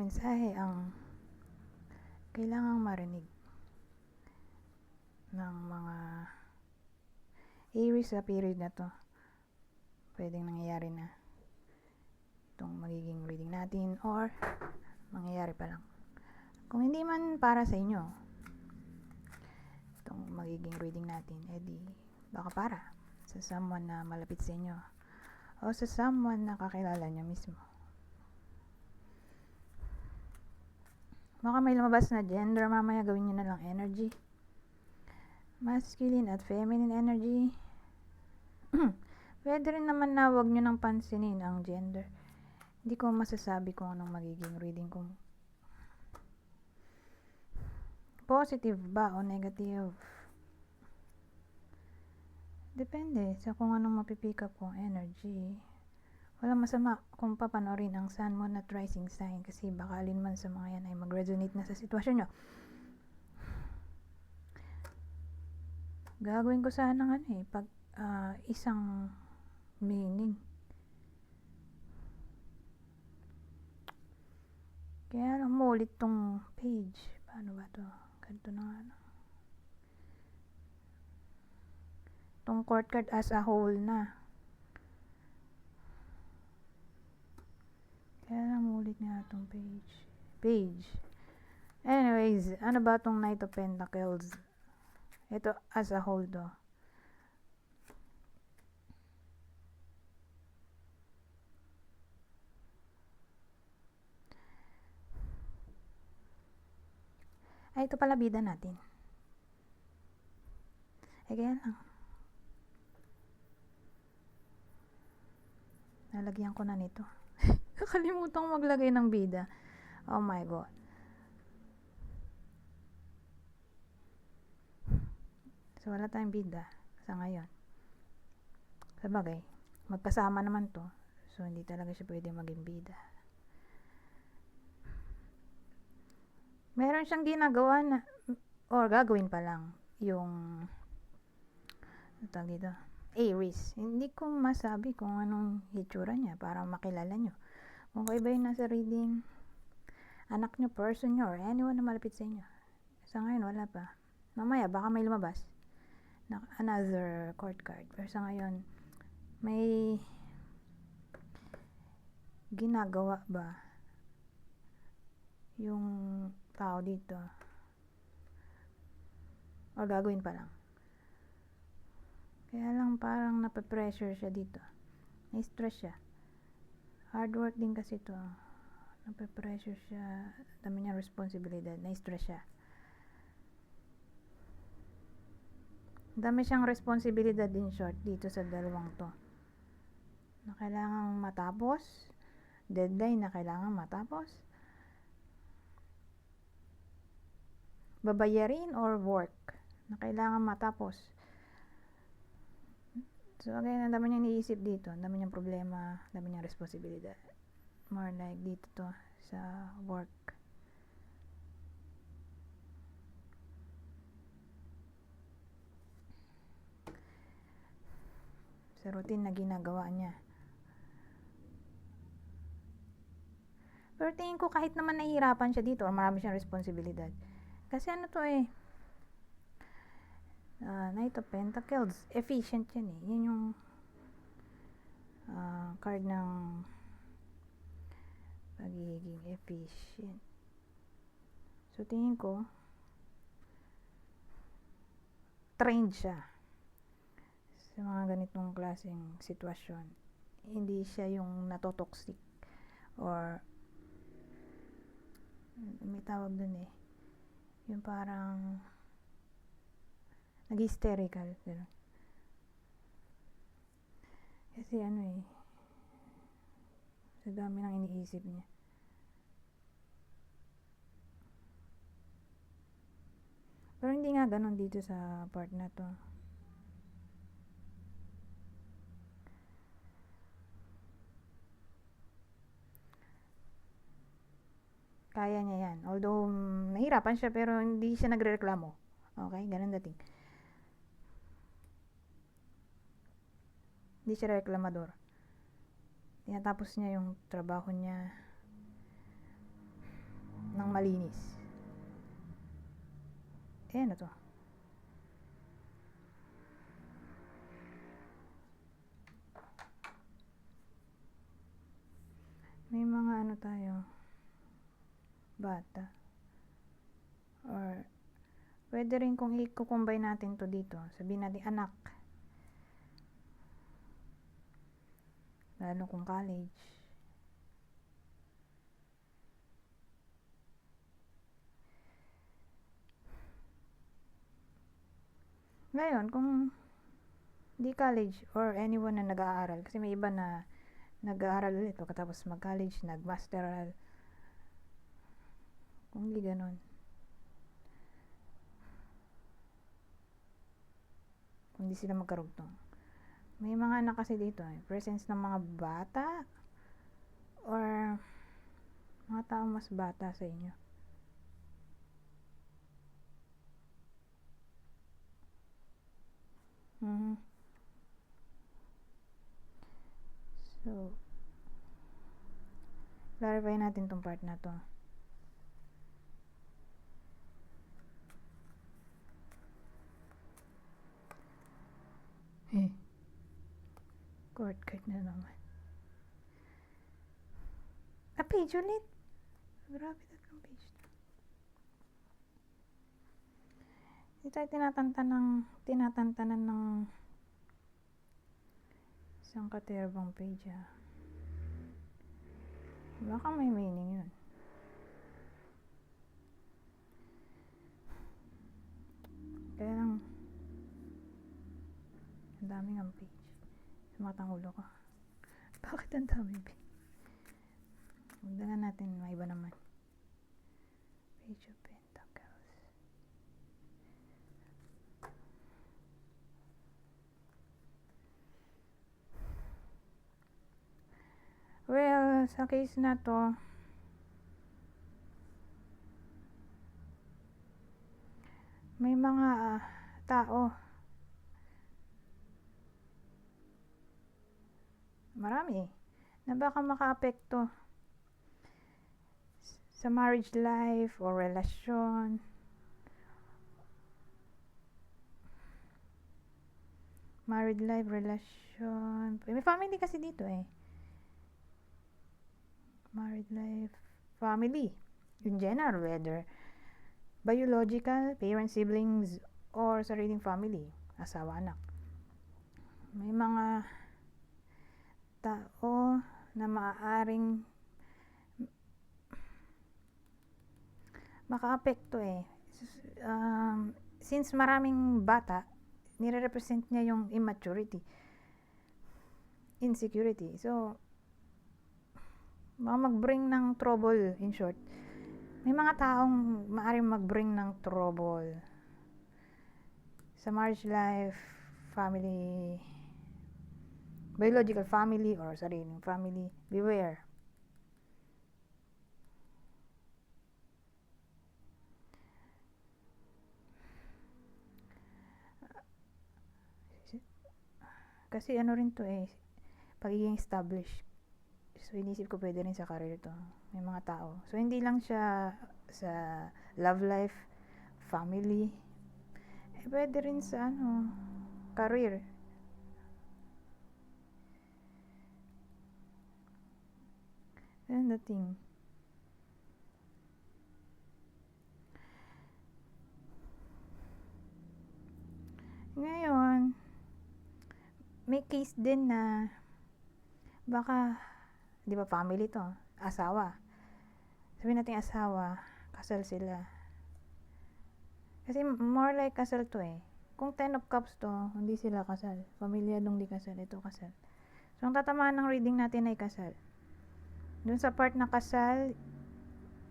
mensahe ang kailangang marinig ng mga Aries sa period na to. Pwedeng nangyayari na itong magiging reading natin or mangyayari pa lang. Kung hindi man para sa inyo itong magiging reading natin, edi baka para sa someone na malapit sa inyo o sa someone na kakilala nyo mismo. Baka may lumabas na gender, mamaya gawin nyo na lang energy. Masculine at feminine energy. Pwede rin naman na wag nyo nang pansinin ang gender. Hindi ko masasabi kung anong magiging reading, kung positive ba o negative. Depende sa kung anong mapipick up kong energy. Walang masama kung papanoorin ang Sun, Moon at Rising sign kasi baka alin man sa mga yan ay mag-resonate na sa sitwasyon nyo. Gagawin ko sana pag isang meaning. Kaya lang ulit tong page. Paano ba to? Ganito na nga. Tong court card as a whole na. Kaya lang ulit nga tong page. Anyways, ano ba tong Knight of Pentacles? Ito as a whole to. Ay, ito pala bida natin. Kaya lang. Nalagyan ko na nito. Nakalimutan ko maglagay ng bida. Oh my God. So, wala tayong bida sa ngayon. Sabagay, magkasama naman to. So, hindi talaga siya pwede maging bida. Meron siyang ginagawa na, or gagawin pa lang, yung dito, Aries. Hindi ko masabi kung anong hitsura niya para makilala nyo. Kung kayo ba yung nasa reading, anak nyo, person nyo, or anyone na malapit sa inyo. Sa ngayon, wala pa. Mamaya, baka may lumabas na another court card. Pero sa ngayon, may ginagawa ba yung tao dito? O gagawin pa lang? Kaya lang parang nape-pressure siya dito. Na-stress siya. Hard work din kasi to. Nape-pressure siya. Dami niyang responsibilidad. Na-stress siya. Dami siyang responsibilidad din short dito sa dalawang to. Na kailangang matapos. Deadline na kailangang matapos. Babayarin or work na kailangan matapos. So again, ang dami niyang iniisip dito. Ang dami niyang problema. Ang dami niyang responsibilidad. More like dito to sa work. Sa routine na ginagawa niya. Pero tingin ko kahit naman nahihirapan siya dito or marami siyang responsibilidad. Kasi ano to Knight of Pentacles, efficient yan Yan yung card ng pagiging efficient. So tingin ko trained siya sa mga ganitong klaseng sitwasyon. Hindi siya yung natotoxic or may tawag dun yung parang nag-hysterical. Kasi sa dami ng iniisip niya. Pero hindi nga ganun dito sa part na to. Kaya niya yan. Although, nahirapan siya pero hindi siya nagrereklamo. Okay? Ganun dating. Hindi siya reklamador. Tinatapos niya yung trabaho niya. ng malinis. Ano to? May mga ano tayo, bata. Or pwede rin kung i-combine natin to dito, sabihin natin anak. Lalo kung college. Ngayon, kung di college or anyone na nag-aaral, kasi may iba na nag-aaral ulit pagkatapos mag-college, nag-masteral. Kung di ganun. Kung di sila magkarugtong. May mga anak kasi dito presence ng mga bata or mga taong mas bata sa inyo. So, clarify natin tong part na to. Court card na naman. Page ulit. Grabe tatlong page na. Hindi tayo tinatantanan ng isang katerbang page Baka may meaning yun. Kaya lang ang daming ang page. Sumatang ulo ko. Bakit ang dami page? Magdangan natin may iba naman. Page of Pentacles. Well, sa case na to, may mga tao, marami na baka makaapekto sa marriage life or relasyon. Married life, relasyon. May family kasi dito Married life, family. In general, whether biological, parents, siblings, or sariling family, asawa, anak. May mga tao na maaaring makaapekto since maraming bata, nire-represent niya yung immaturity, insecurity. So, mag-bring ng trouble, in short. May mga taong maaaring mag-bring ng trouble sa marriage life, family, biological family, or sariling family. Beware. Kasi ano rin to pagiging established. So, inisip ko pwede rin sa career to. May mga tao. So, hindi lang siya sa love life, family. Pwede rin sa career. That's the thing. Ngayon, may case din na baka, di ba family to, asawa. Sabihin natin asawa, kasal sila. Kasi more like kasal to Kung 10 of Cups to, hindi sila kasal. Pamilyadong di kasal, ito kasal. So, ang tatamaan ng reading natin ay kasal. Dun sa part na kasal,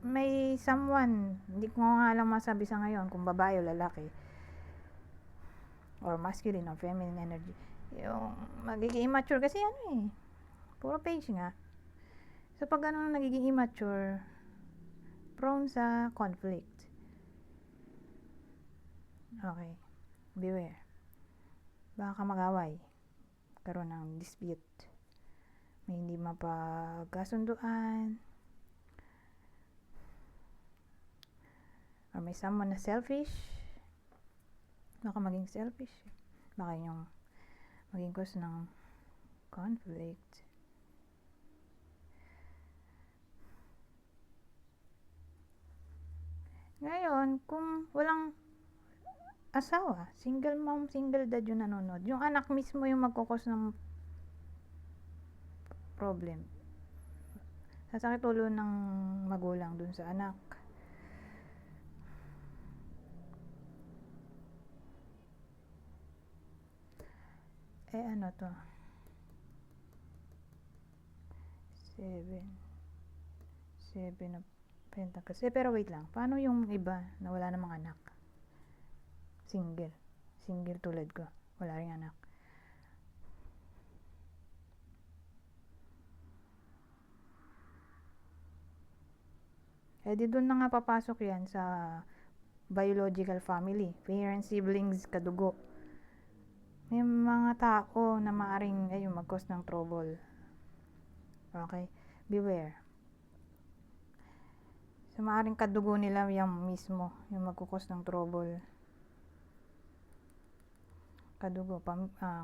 may someone, hindi ko nga lang masabi sa ngayon kung babae o lalaki, or masculine or feminine energy. Yung magiging immature kasi puro page nga. So, pag nagiging immature, prone sa conflict. Okay. Beware. Baka mag-away. Karoon ng dispute. May hindi mapagkasunduan. or may someone na selfish. Baka maging selfish, baka yung maging cause ng conflict. Ngayon, kung walang asawa, single mom, single dad yung nanonood, yung anak mismo yung magkukos ng problem. Sasakit ulo ng magulang dun sa anak. Ano to? 7 of Pentacles. Pero wait lang. Paano yung iba na wala namang anak? Single tulad ko. Wala ring anak. Di doon na nga papasok yan sa biological family. Parents, siblings, kadugo. May mga tao na maaring mag-cause ng trouble. Okay? Beware. So, maaring kadugo nila yung mismo, yung magkukos ng trouble. Kadugo,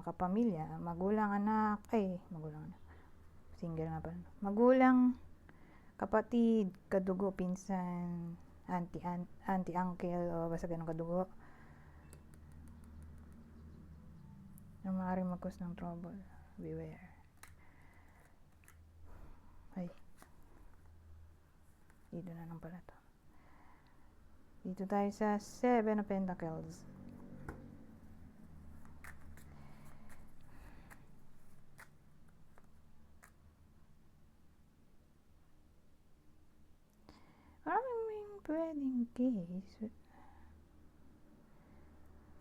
kapamilya, magulang, anak, single nga pala. Magulang, kapatid, kadugo, pinsan, auntie, uncle, o basta ganun kadugo. Na maaaring mag-cause ng trouble. Beware. Dito na lang pala to. Dito tayo sa 7 of Pentacles. Maraming pwedeng case.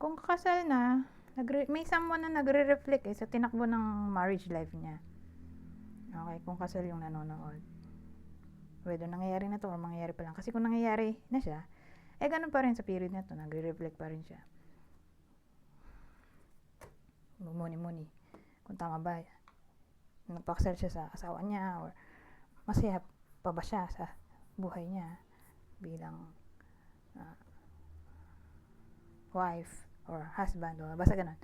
Kung kakasal na, may someone na nagre-reflect sa tinakbo ng marriage life niya. Okay, kung kasal yung nanonood. Whether nangyayari na to or mangyayari pa lang. Kasi kung nangyayari na siya, ganun pa rin sa period na to. Nagre-reflect pa rin siya. Muni-muni. Kung tama ba, nagpakasal siya sa asawa niya or masaya pa ba siya sa buhay niya bilang wife or husband o basta ganun.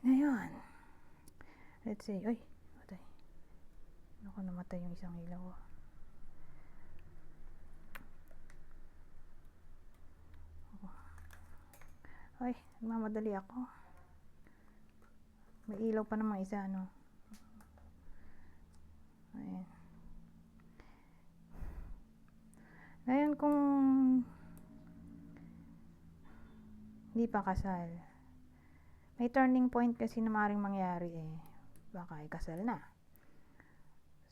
Ngayon, let's say, matay. Namatay yung isang ilaw. Nagmamadali ako. May ilaw pa namang isa, Ayan. Ngayon, kung hindi pa kasal, may turning point kasi na maaaring mangyari baka ikasal na.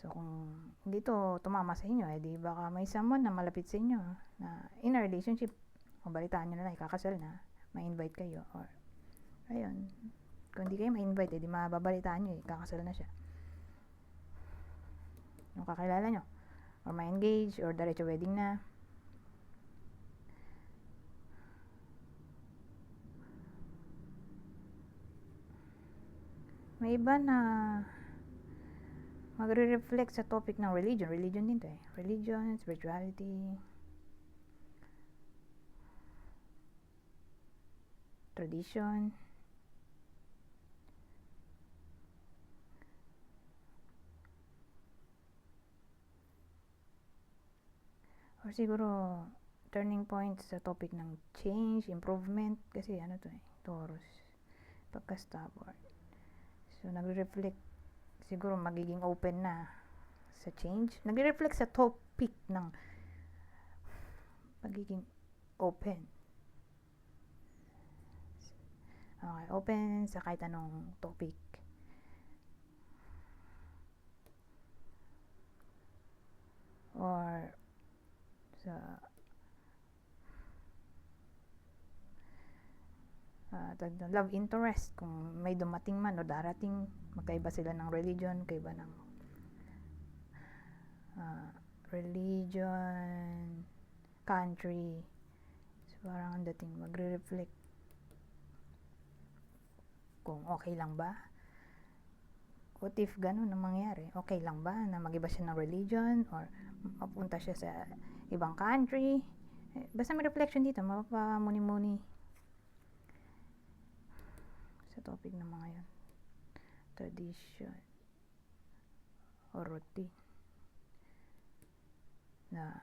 So, kung hindi to tumama sa inyo, di baka may someone na malapit sa inyo na in a relationship, kung balitaan nyo na ikakasal na, ma-invite kayo, or ayun, kung hindi kayo ma-invite, di mababalitaan nyo, ikakasal na siya. Yung kakilala nyo, or ma-engage, or diretso wedding na. May iba na magre-reflect sa topic ng religion. Religion din to Religion, spirituality, tradition. Or siguro, turning point sa topic ng change, improvement. Kasi Taurus. Pagka-stubborn. So, nagre-reflect, siguro magiging open na sa change. Nagre-reflect sa topic ng magiging open. Okay, open sa kahit anong topic. Or sa love interest, kung may dumating man o darating, magkaiba sila ng religion, kaiba ng religion, country. So, parang ang dating magre-reflect kung okay lang ba. What if ganun ang mangyari? Okay lang ba na mag-iba siya ng religion or mapunta siya sa ibang country Basta may reflection dito, mapapamuni-muni sa topic ng mga yan. Tradition or routine na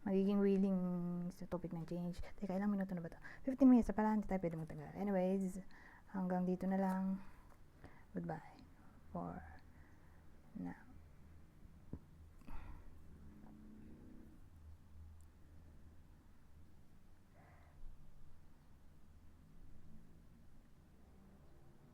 magiging willing sa topic ng change. Teka, ilang minuto na ba to? 15 minutes na pala, hindi tayo pwede magtagal. Anyways, hanggang dito na lang. Goodbye for